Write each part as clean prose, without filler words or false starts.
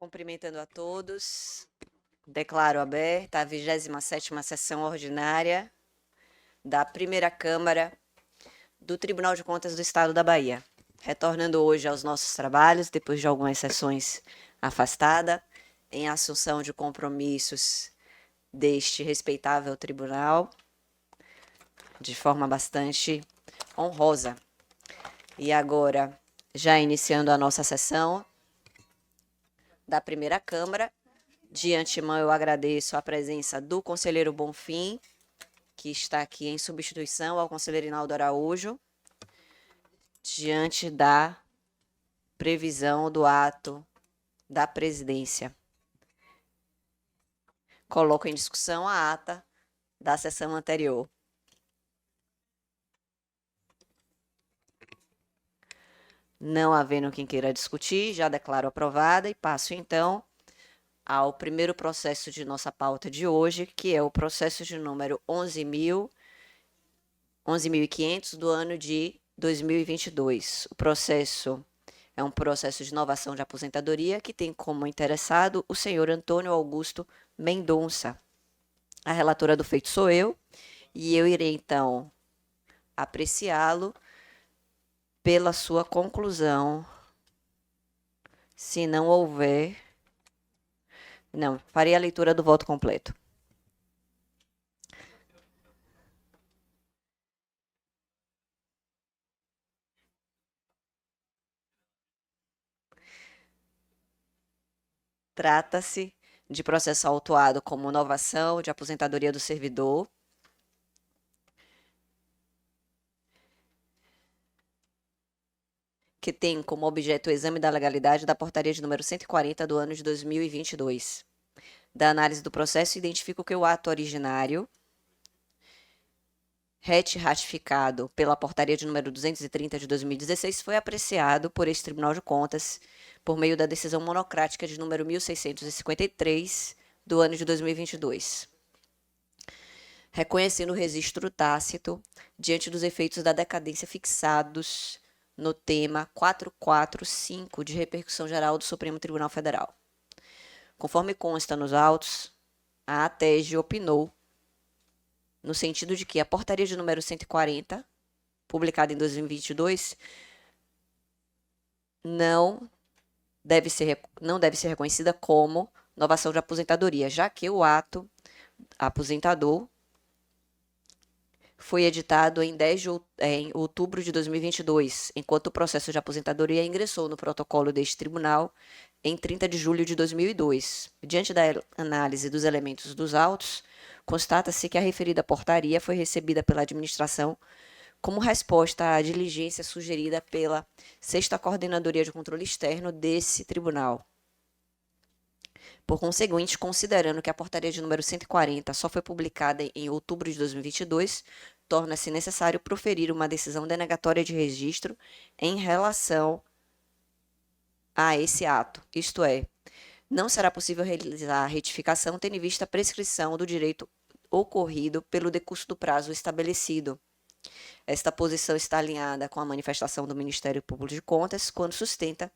Cumprimentando a todos, declaro aberta a 27ª sessão ordinária da Primeira Câmara do Tribunal de Contas do Estado da Bahia. Retornando hoje aos nossos trabalhos, depois de algumas sessões afastada, em assunção de compromissos deste respeitável tribunal, de forma bastante honrosa. E agora, já iniciando a nossa sessão da Primeira Câmara, de antemão eu agradeço a presença do conselheiro Bonfim, que está aqui em substituição ao conselheiro Inaldo Araújo, diante da previsão do ato da presidência. Coloco em discussão a ata da sessão anterior. Não havendo quem queira discutir, já declaro aprovada e passo então ao primeiro processo de nossa pauta de hoje, que é o processo de número 11.500 do ano de 2022. O processo é um processo de novação de aposentadoria que tem como interessado o senhor Antônio Augusto Mendonça. A relatora do feito sou eu, e eu irei então apreciá-lo pela sua conclusão, se não houver... Não, farei a leitura do voto completo. Trata-se de processo autuado como novação de aposentadoria do servidor, que tem como objeto o exame da legalidade da portaria de número 140 do ano de 2022. Da análise do processo, identifico que o ato originário, ratificado pela portaria de número 230 de 2016, foi apreciado por este Tribunal de Contas por meio da decisão monocrática de número 1653 do ano de 2022. Reconhecendo o registro tácito diante dos efeitos da decadência fixados no tema 445 de repercussão geral do Supremo Tribunal Federal. Conforme consta nos autos, a ATEG opinou no sentido de que a portaria de número 140, publicada em 2022, não deve ser reconhecida como novação de aposentadoria, já que o ato aposentador foi editado em outubro de 2022, enquanto o processo de aposentadoria ingressou no protocolo deste tribunal em 30 de julho de 2002. Diante da análise dos elementos dos autos, constata-se que a referida portaria foi recebida pela administração como resposta à diligência sugerida pela 6ª Coordenadoria de Controle Externo desse tribunal. Por conseguinte, considerando que a portaria de número 140 só foi publicada em outubro de 2022, torna-se necessário proferir uma decisão denegatória de registro em relação a esse ato, isto é, não será possível realizar a retificação tendo em vista a prescrição do direito ocorrido pelo decurso do prazo estabelecido. Esta posição está alinhada com a manifestação do Ministério Público de Contas, quando sustenta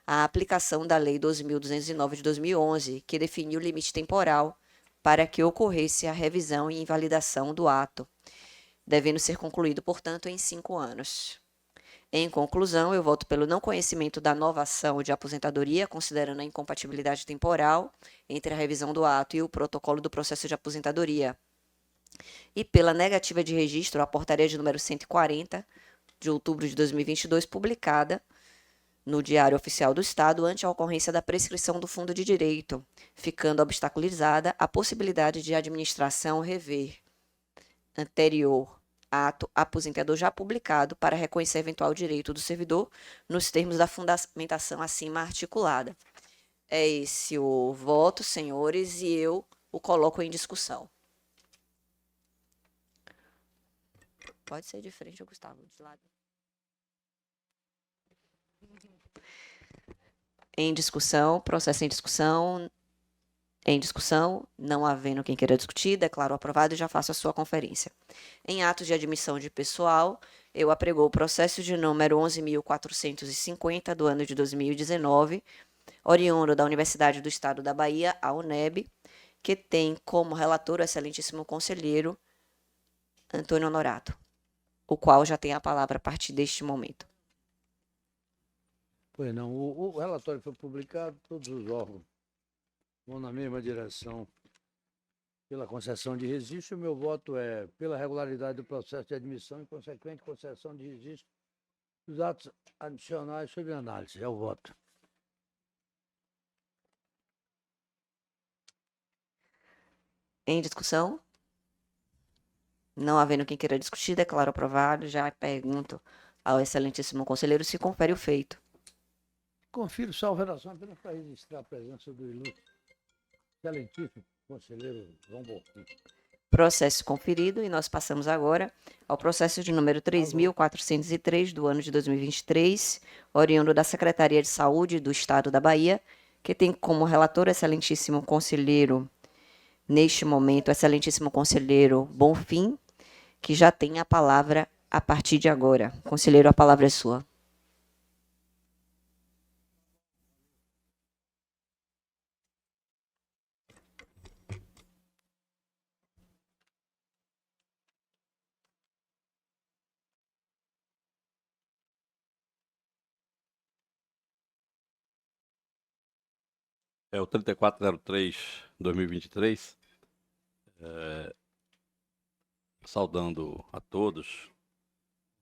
a aplicação da Lei 12.209 de 2011, que definiu o limite temporal para que ocorresse a revisão e invalidação do ato, devendo ser concluído, portanto, em 5 anos. Em conclusão, eu voto pelo não conhecimento da novação de aposentadoria, considerando a incompatibilidade temporal entre a revisão do ato e o protocolo do processo de aposentadoria, e pela negativa de registro à portaria de número 140, de outubro de 2022, publicada no Diário Oficial do Estado, ante a ocorrência da prescrição do fundo de direito, ficando obstaculizada a possibilidade de a administração rever anterior ato aposentador já publicado para reconhecer eventual direito do servidor nos termos da fundamentação acima articulada. É esse o voto, senhores, e eu o coloco em discussão. Pode ser de frente, Gustavo, de lado. Em discussão, processo em discussão. Em discussão, não havendo quem queira discutir, declaro aprovado e já faço a sua conferência. Em atos de admissão de pessoal, eu aprego o processo de número 11.450 do ano de 2019, oriundo da Universidade do Estado da Bahia, a UNEB, que tem como relator o excelentíssimo conselheiro Antônio Honorato, o qual já tem a palavra a partir deste momento. Pois não, o relatório foi publicado, todos os órgãos vão na mesma direção pela concessão de registro. O meu voto é pela regularidade do processo de admissão e consequente concessão de registro dos atos adicionais sob análise. É o voto. Em discussão? Não havendo quem queira discutir, declaro aprovado. Já pergunto ao excelentíssimo conselheiro se confere o feito. Confiro sua alteração apenas para registrar a presença do ilustre, excelentíssimo conselheiro João Bonfim. Processo conferido, e nós passamos agora ao processo de número 3.403 do ano de 2023, oriundo da Secretaria de Saúde do Estado da Bahia, que tem como relator o excelentíssimo conselheiro, neste momento, o excelentíssimo conselheiro Bonfim, que já tem a palavra a partir de agora. Conselheiro, a palavra é sua. É o 3403/2023, saudando a todos,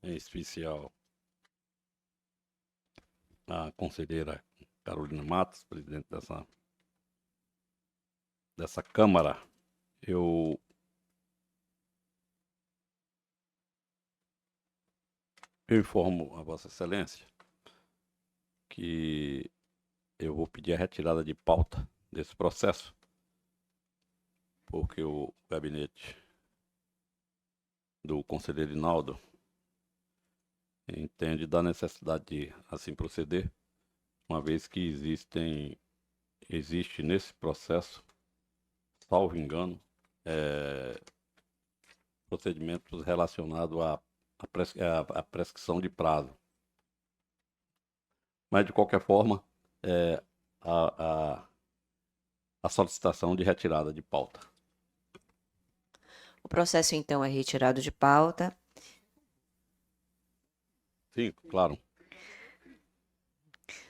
em especial a conselheira Carolina Matos, presidente dessa Câmara. Eu informo a Vossa Excelência que eu vou pedir a retirada de pauta desse processo, porque o gabinete do conselheiro Inaldo entende da necessidade de assim proceder, uma vez que existe nesse processo, salvo engano, procedimentos relacionados à prescrição de prazo. Mas, de qualquer forma, a solicitação de retirada de pauta. O processo, então, é retirado de pauta. Sim, claro.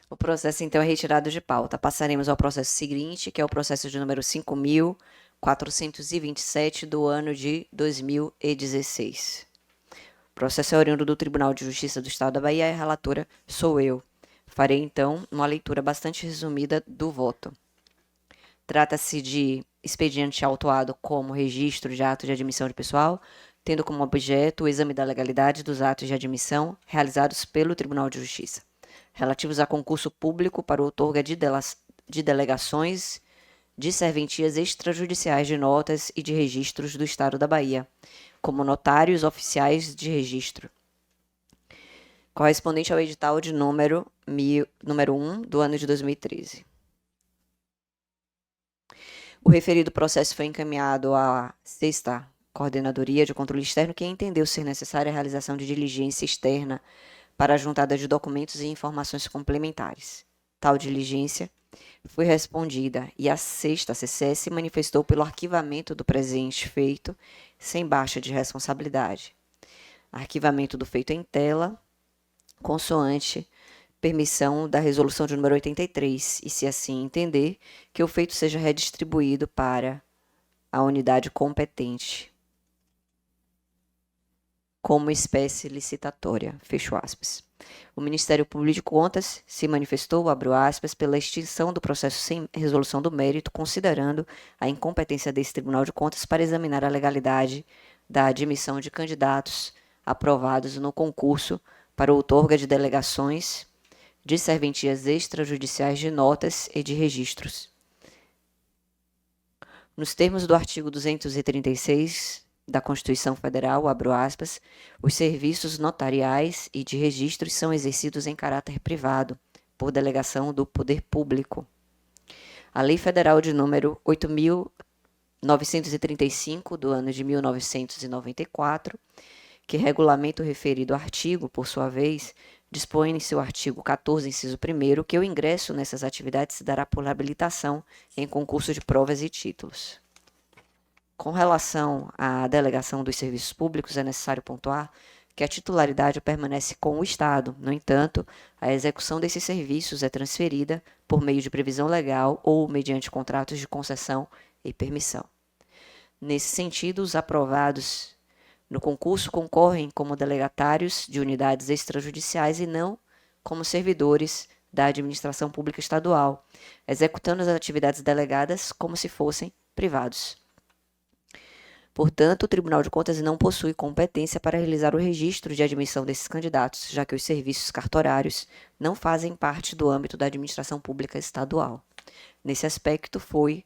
O processo, então, é retirado de pauta. Passaremos ao processo seguinte, que é o processo de número 5.427 do ano de 2016. O processo é oriundo do Tribunal de Justiça do Estado da Bahia e a relatora sou eu. Farei, então, uma leitura bastante resumida do voto. Trata-se de expediente autuado como registro de ato de admissão de pessoal, tendo como objeto o exame da legalidade dos atos de admissão realizados pelo Tribunal de Justiça, relativos a concurso público para o outorga de delegações de serventias extrajudiciais de notas e de registros do Estado da Bahia, como notários oficiais de registro, correspondente ao edital de número 1 do ano de 2013. O referido processo foi encaminhado à 6ª Coordenadoria de Controle Externo, que entendeu ser necessária a realização de diligência externa para a juntada de documentos e informações complementares. Tal diligência foi respondida e a 6ª CCE se manifestou pelo arquivamento do presente feito sem baixa de responsabilidade. Arquivamento do feito em tela, consoante permissão da resolução de número 83, e se assim entender, que o feito seja redistribuído para a unidade competente como espécie licitatória, fecho aspas. O Ministério Público de Contas se manifestou, abro aspas, pela extinção do processo sem resolução do mérito, considerando a incompetência desse Tribunal de Contas para examinar a legalidade da admissão de candidatos aprovados no concurso para o outorga de delegações de serventias extrajudiciais de notas e de registros. Nos termos do artigo 236 da Constituição Federal, abro aspas, os serviços notariais e de registros são exercidos em caráter privado, por delegação do poder público. A Lei Federal de número 8.935, do ano de 1994, que regulamenta o referido artigo, por sua vez, dispõe em seu artigo 14, inciso 1º, que o ingresso nessas atividades se dará por habilitação em concurso de provas e títulos. Com relação à delegação dos serviços públicos, é necessário pontuar que a titularidade permanece com o Estado. No entanto, a execução desses serviços é transferida por meio de previsão legal ou mediante contratos de concessão e permissão. Nesse sentido, os aprovados no concurso concorrem como delegatários de unidades extrajudiciais e não como servidores da administração pública estadual, executando as atividades delegadas como se fossem privados. Portanto, o Tribunal de Contas não possui competência para realizar o registro de admissão desses candidatos, já que os serviços cartorários não fazem parte do âmbito da administração pública estadual. Nesse aspecto, foi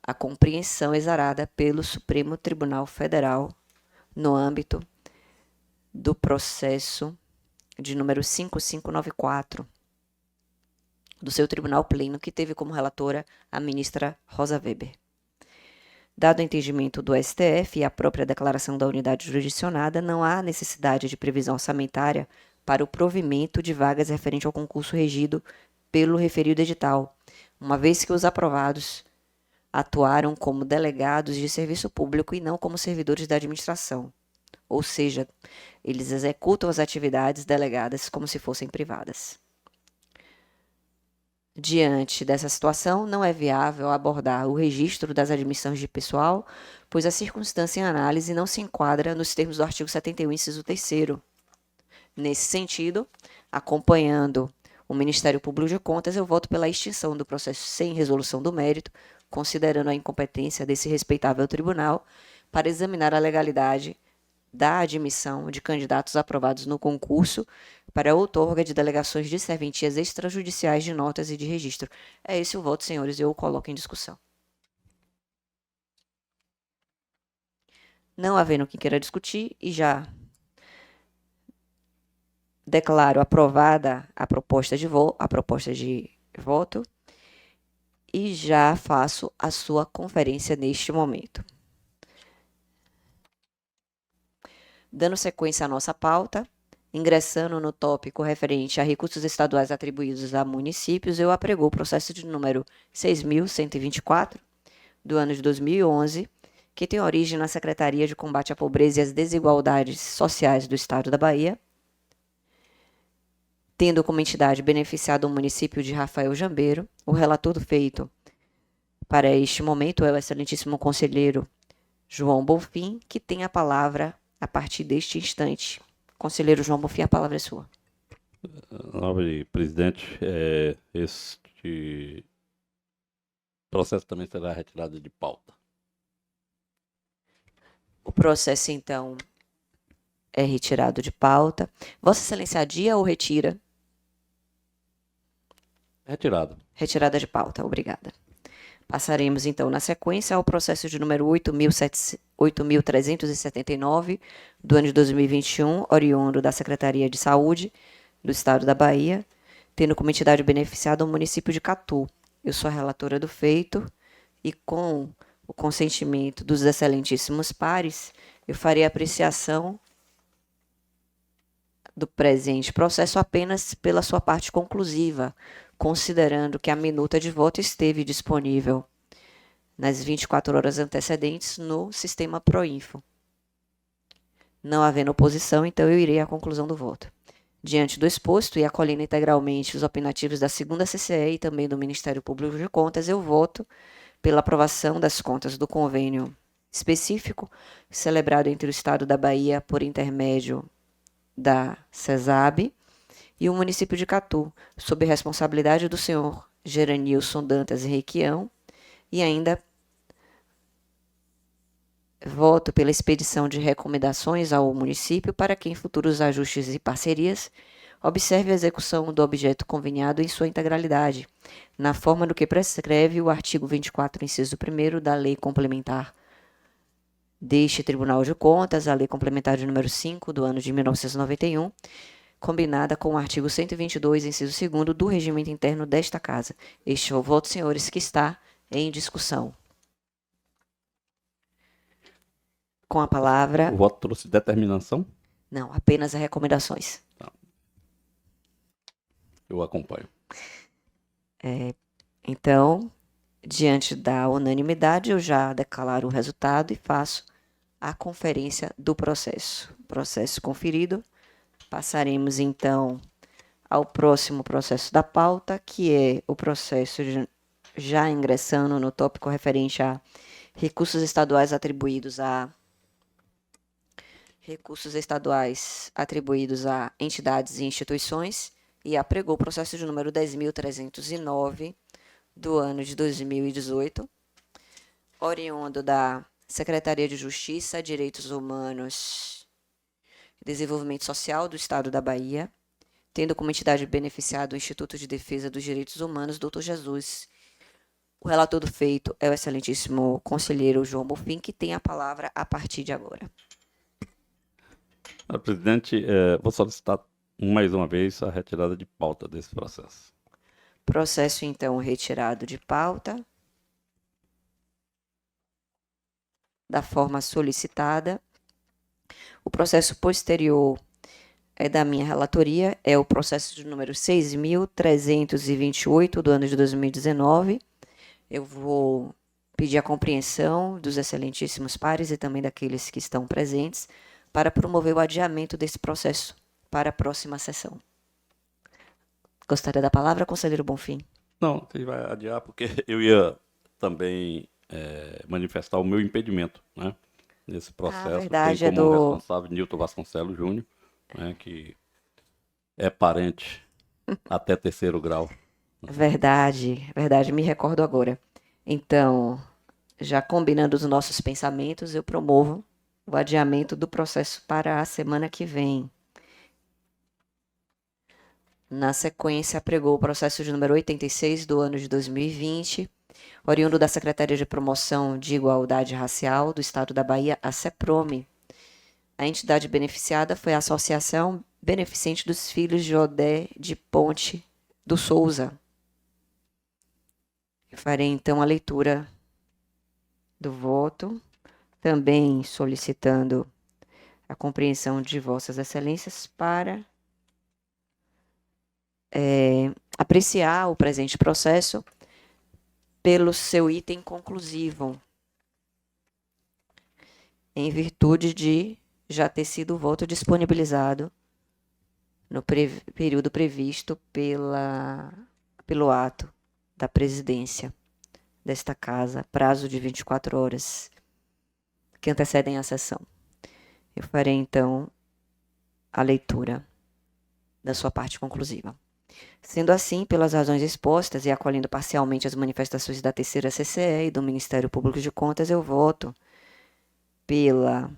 a compreensão exarada pelo Supremo Tribunal Federal no âmbito do processo de número 5594 do seu Tribunal Pleno, que teve como relatora a ministra Rosa Weber. Dado o entendimento do STF e a própria declaração da unidade jurisdicionada, não há necessidade de previsão orçamentária para o provimento de vagas referente ao concurso regido pelo referido edital, uma vez que os aprovados atuaram como delegados de serviço público e não como servidores da administração, ou seja, eles executam as atividades delegadas como se fossem privadas. Diante dessa situação, não é viável abordar o registro das admissões de pessoal, pois a circunstância em análise não se enquadra nos termos do artigo 71, inciso 3º. Nesse sentido, acompanhando o Ministério Público de Contas, eu voto pela extinção do processo sem resolução do mérito, considerando a incompetência desse respeitável tribunal para examinar a legalidade da admissão de candidatos aprovados no concurso para a outorga de delegações de serventias extrajudiciais de notas e de registro. É esse o voto, senhores, eu o coloco em discussão. Não havendo quem queira discutir, e já declaro aprovada a proposta de voto e já faço a sua conferência neste momento. Dando sequência à nossa pauta, ingressando no tópico referente a recursos estaduais atribuídos a municípios, eu aprego o processo de número 6.124, do ano de 2011, que tem origem na Secretaria de Combate à Pobreza e às Desigualdades Sociais do Estado da Bahia, tendo como entidade beneficiado o município de Rafael Jambeiro. O relator do feito para este momento é o excelentíssimo conselheiro João Bonfim, que tem a palavra a partir deste instante. Conselheiro João Bonfim, a palavra é sua. Nobre presidente, este processo também será retirado de pauta. O processo, então, é retirado de pauta. Vossa Excelência adia ou retira? Retirado. Retirada de pauta, obrigada. Passaremos, então, na sequência, ao processo de número 8.379, do ano de 2021, oriundo da Secretaria de Saúde do Estado da Bahia, tendo como entidade beneficiada o município de Catu. Eu sou a relatora do feito e, com o consentimento dos excelentíssimos pares, eu farei a apreciação do presente processo apenas pela sua parte conclusiva, considerando que a minuta de voto esteve disponível nas 24 horas antecedentes no sistema Proinfo. Não havendo oposição, então eu irei à conclusão do voto. Diante do exposto e acolhendo integralmente os opinativos da 2ª CCE e também do Ministério Público de Contas, eu voto pela aprovação das contas do convênio específico celebrado entre o Estado da Bahia por intermédio da CESAB e o município de Catu, sob responsabilidade do senhor Geranilson Dantas Requião, e ainda voto pela expedição de recomendações ao município para que, em futuros ajustes e parcerias, observe a execução do objeto conveniado em sua integralidade, na forma do que prescreve o artigo 24, inciso 1º da Lei Complementar deste Tribunal de Contas, a Lei Complementar de número 5, do ano de 1991, combinada com o artigo 122, inciso 2º do Regimento Interno desta Casa. Este é o voto, senhores, que está em discussão. Com a palavra... O voto trouxe determinação? Não, apenas as recomendações. Eu acompanho. Então, diante da unanimidade, eu já declaro o resultado e faço a conferência do processo. Processo conferido. Passaremos, então, ao próximo processo da pauta, que é o processo já ingressando no tópico referente a recursos estaduais atribuídos a entidades e instituições, e apregou o processo de número 10.309 do ano de 2018, oriundo da Secretaria de Justiça, Direitos Humanos e Desenvolvimento Social do Estado da Bahia, tendo como entidade beneficiada o Instituto de Defesa dos Direitos Humanos, Dr. Jesus. O relator do feito é o excelentíssimo conselheiro João Bonfim, que tem a palavra a partir de agora. Presidente, vou solicitar mais uma vez a retirada de pauta desse processo. Processo, então, retirado de pauta, da forma solicitada. O processo posterior é da minha relatoria, é o processo de número 6.328 do ano de 2019. Eu vou pedir a compreensão dos excelentíssimos pares e também daqueles que estão presentes para promover o adiamento desse processo para a próxima sessão. Gostaria da palavra, conselheiro Bonfim? Não, você vai adiar porque eu ia também manifestar o meu impedimento, né, nesse processo. verdade, Tem como responsável Nilton Vasconcelos Júnior, né, que é parente até terceiro grau. Verdade, me recordo agora. Então, já combinando os nossos pensamentos, eu promovo o adiamento do processo para a semana que vem. Na sequência, apregou o processo de número 86 do ano de 2020, oriundo da Secretaria de Promoção de Igualdade Racial do Estado da Bahia, a CEPROME. A entidade beneficiada foi a Associação Beneficente dos Filhos de Odé de Ponte do Souza. Eu farei, então, a leitura do voto, também solicitando a compreensão de Vossas Excelências para apreciar o presente processo pelo seu item conclusivo, em virtude de já ter sido o voto disponibilizado no período previsto pelo ato da presidência desta casa, prazo de 24 horas, que antecedem a sessão. Eu farei, então, a leitura da sua parte conclusiva. Sendo assim, pelas razões expostas e acolhendo parcialmente as manifestações da terceira CCE e do Ministério Público de Contas, eu voto pelo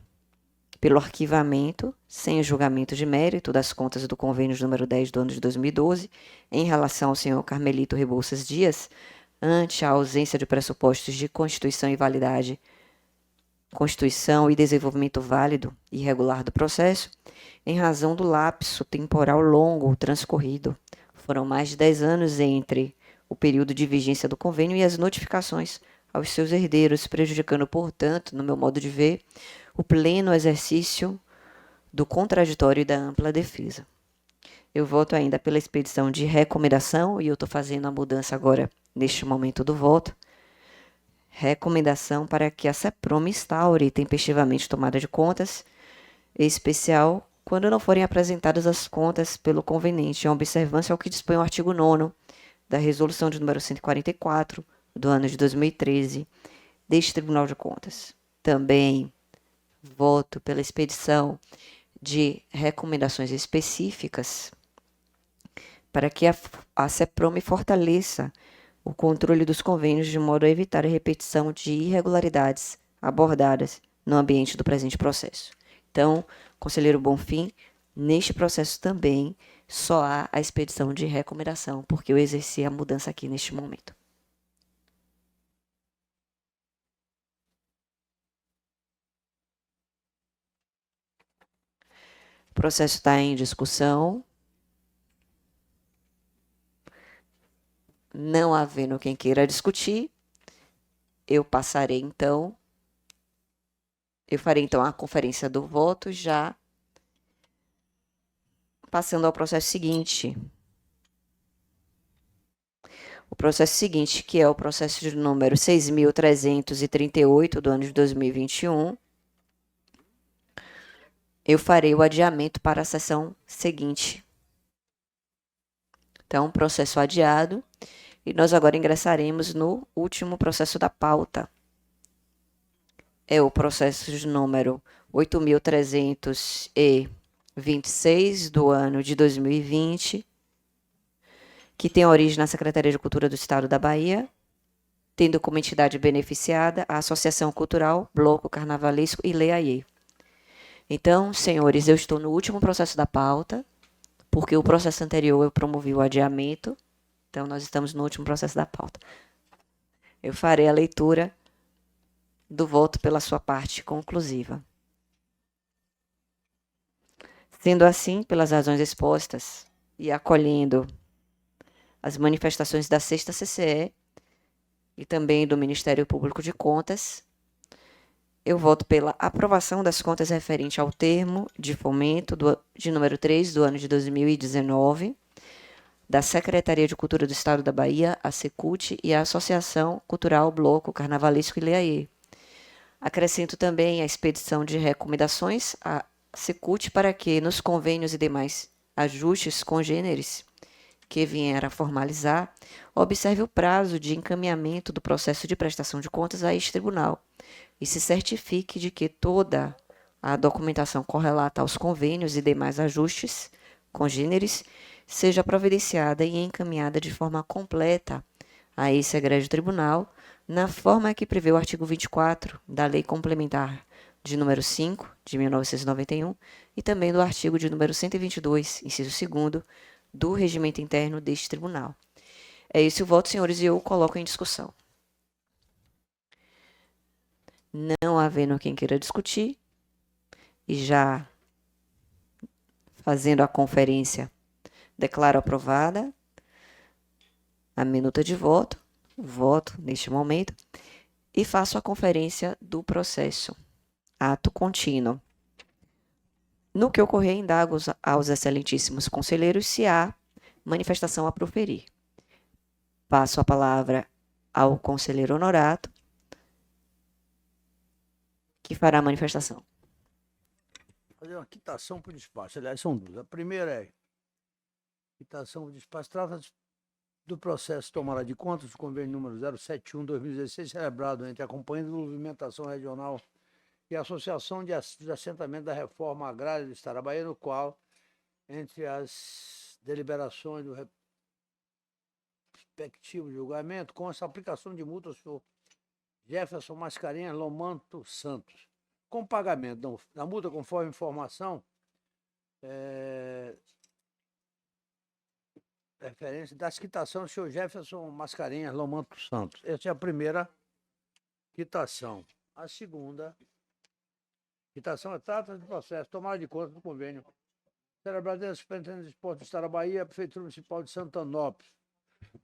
arquivamento, sem julgamento de mérito, das contas do convênio de número 10 do ano de 2012, em relação ao senhor Carmelito Rebouças Dias, ante a ausência de pressupostos de constituição e desenvolvimento válido e regular do processo, em razão do lapso temporal longo transcorrido. Foram mais de 10 anos entre o período de vigência do convênio e as notificações aos seus herdeiros, prejudicando, portanto, no meu modo de ver, o pleno exercício do contraditório e da ampla defesa. Eu voto ainda pela expedição de recomendação, e eu estou fazendo a mudança agora, neste momento do voto, recomendação para que a CEPROME instaure tempestivamente tomada de contas, em especial quando não forem apresentadas as contas pelo conveniente, em observância ao que dispõe o artigo 9º da Resolução de número 144, do ano de 2013, deste Tribunal de Contas. Também voto pela expedição de recomendações específicas para que a CEPROME fortaleça o controle dos convênios de modo a evitar a repetição de irregularidades abordadas no ambiente do presente processo. Então, conselheiro Bonfim, neste processo também só há a expedição de recomendação, porque eu exerci a mudança aqui neste momento. O processo está em discussão. Não havendo quem queira discutir, eu farei então a conferência do voto, já passando ao processo seguinte. O processo seguinte, que é o processo de número 6.338 do ano de 2021, eu farei o adiamento para a sessão seguinte. Então, processo adiado. E nós agora ingressaremos no último processo da pauta. É o processo de número 8.326 do ano de 2020, que tem origem na Secretaria de Cultura do Estado da Bahia, tendo como entidade beneficiada a Associação Cultural Bloco Carnavalesco e Leaie. Então, senhores, eu estou no último processo da pauta, porque o processo anterior eu promovi o adiamento, então nós estamos no último processo da pauta. Eu farei a leitura do voto pela sua parte conclusiva. Sendo assim, pelas razões expostas e acolhendo as manifestações da 6ª CCE e também do Ministério Público de Contas, eu voto pela aprovação das contas referente ao termo de fomento de número 3 do ano de 2019, da Secretaria de Cultura do Estado da Bahia, a Secult e a Associação Cultural Bloco Carnavalesco e Leaie. Acrescento também a expedição de recomendações à Secult para que, nos convênios e demais ajustes congêneres que vier a formalizar, observe o prazo de encaminhamento do processo de prestação de contas a este tribunal e se certifique de que toda a documentação correlata aos convênios e demais ajustes congêneres seja providenciada e encaminhada de forma completa a esse egrégio tribunal, na forma que prevê o artigo 24 da Lei Complementar de número 5, de 1991, e também do artigo de número 122, inciso 2º, do Regimento Interno deste tribunal. É esse o voto, senhores, e eu o coloco em discussão. Não havendo quem queira discutir, e já fazendo a conferência, declaro aprovada a minuta de voto neste momento, e faço a conferência do processo. Ato contínuo. No que ocorrer, indago aos excelentíssimos conselheiros se há manifestação a proferir. Passo a palavra ao conselheiro Honorato, que fará a manifestação. Fazer uma quitação por despacho. Aliás, são duas. A primeira é quitação por despacho. Trata-se do processo tomada de contas do convênio número 071/2016, celebrado entre a Companhia de Movimentação Regional e a Associação de Assentamento da Reforma Agrária do Estado da Bahia, no qual, entre as deliberações do respectivo julgamento, consta a aplicação de multa ao senhor Jefferson Mascarenhas Lomanto Santos, com pagamento da multa conforme informação, referência das quitações do senhor Jefferson Mascarenhas Lomanto Santos. Essa é a primeira quitação. A segunda quitação trata de processo tomada de conta do convênio celebrado entre a Superintendência de Esportes do Estado da Bahia e a Prefeitura Municipal de Santanópolis,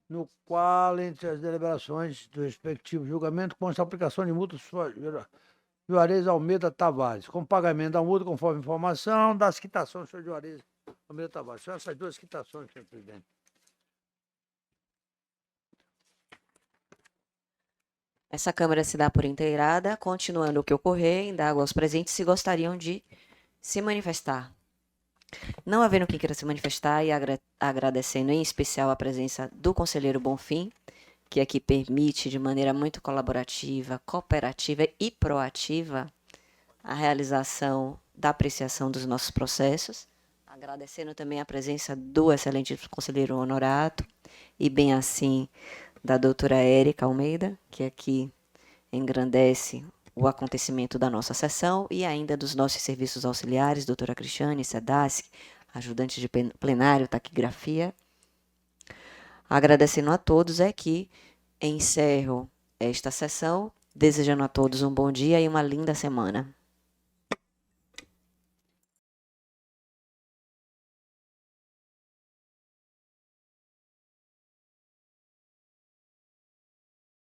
no qual, entre as deliberações do respectivo julgamento, consta a aplicação de multa Juarez Almeida Tavares, com pagamento da multa conforme informação das quitações do senhor Juarez Almeida Tavares. São essas duas quitações, senhor presidente. Essa Câmara se dá por inteirada. Continuando o que ocorrer, indago aos presentes se gostariam de se manifestar. Não havendo quem queira se manifestar e agradecendo em especial a presença do conselheiro Bonfim, que aqui permite de maneira muito colaborativa, cooperativa e proativa a realização da apreciação dos nossos processos. Agradecendo também a presença do excelente conselheiro Honorato e, bem assim, da doutora Érica Almeida, que aqui engrandece o acontecimento da nossa sessão, e ainda dos nossos serviços auxiliares, doutora Cristiane Sedaski, ajudante de plenário, taquigrafia. Agradecendo a todos, é que encerro esta sessão, desejando a todos um bom dia e uma linda semana.